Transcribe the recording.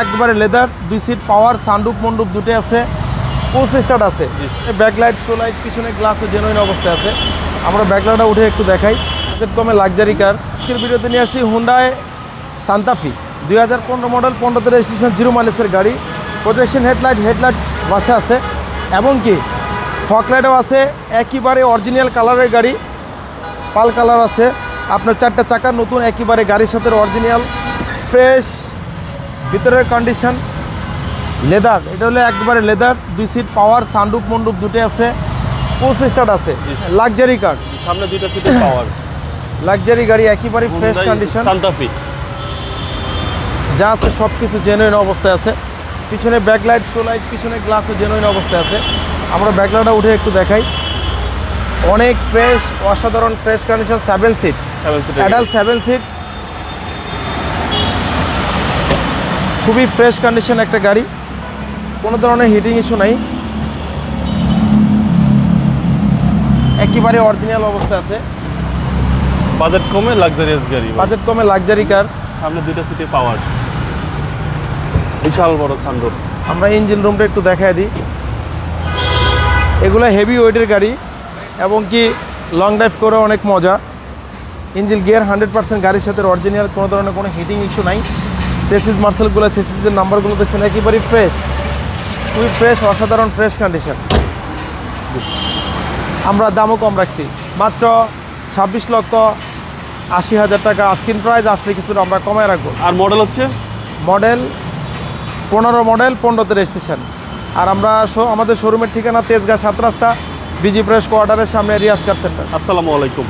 একবারে leather, 2 seat পাওয়ার, sunroof মন্ডুপ দুটো আছে, ফুল স্টার্ট আছে। ব্যাকলাইট, শো লাইট, পিছনে গ্লাসে জেনুইন অবস্থায় আছে। আমরা ব্যাকলাইটটা উঠে একটু দেখাই। বাজেট কমে লাক্সারি কার। আজকের ভিডিওতে নিয়ে আসি হুন্ডাই সান্তা ফি 2015 মডেল, 15তে রেজিস্ট্রেশন, 0 মাইলেজের গাড়ি। প্রজেকশন হেডলাইট বাসা আছে এবং কি ফকলাইটও আছে। একেবারে অরিজিনাল কালারের গাড়ি, পাল কালার আছে। আপনার 4টা চাকা নতুন, একেবারে গাড়ির সাথে অরিজিনাল ফ্রেশ। ভিতরের কন্ডিশন লেদার, এটা হলো একবারে লেদার, 2 সিট পাওয়ার, সানরুফ মন্ডুপ দুটো আছে, ফুল স্টার্ট আছে। লাক্সারি কার, সামনে 2টা সিটের পাওয়ার, লাক্সারি গাড়ি, একেবারে ফ্রেশ কন্ডিশন। সান্তা ফি যা আছে সব কিছু জেনুইন অবস্থায় আছে। পিছনে ব্যাকলাইট, শো লাইট, পিছনে গ্লাসও জেনুইন অবস্থায় আছে। আমরা ব্যাকলাইটটা উঠে একটু দেখাই। অনেক ফ্রেশ, অসাধারণ fresh condition. 7 seat adult, 7 seat, খুবই ফ্রেশ কন্ডিশন একটা গাড়ি, কোনো ধরনের হিটিং ইস্যু নাই, একেবারে অরিজিনাল অবস্থায় আছে। বাজেট কমে লাক্সারিয়াস গাড়ি, বাজেট কমে লাক্সারি কার। সামনে 2টা সিটের পাওয়ার, বিশাল বড় সানরুফ। আমরা ইঞ্জিন রুমটা একটু দেখাই দিই। এগুলো হেভি ওয়েটের গাড়ি এবং কি লং ড্রাইভ করে অনেক মজা। ইঞ্জিন গিয়ার 100% গাড়ির সাথে অরিজিনাল, কোনো ধরনের কোনো হিটিং ইস্যু নাই। সেসিস মার্সেলগুলো, সেসিসের নাম্বারগুলো দেখছেন একেবারেই ফ্রেশ, খুবই ফ্রেশ, অসাধারণ ফ্রেশ কন্ডিশন। আমরা দামও কম রাখছি, মাত্র 26,80,000 টাকা আস্কিং প্রাইস। আসলে কিছুটা আমরা কমায় রাখবো। আর মডেল হচ্ছে মডেল 15 মডেল, 15তে রেজিস্ট্রেশন। আর আমরা আমাদের শোরুমের ঠিকানা তেজগাঁ 7 রাস্তা, বিজি প্রেস কোয়ার্টারের সামনে, রিয়াজ কার সেন্টার। আসসালামু আলাইকুম।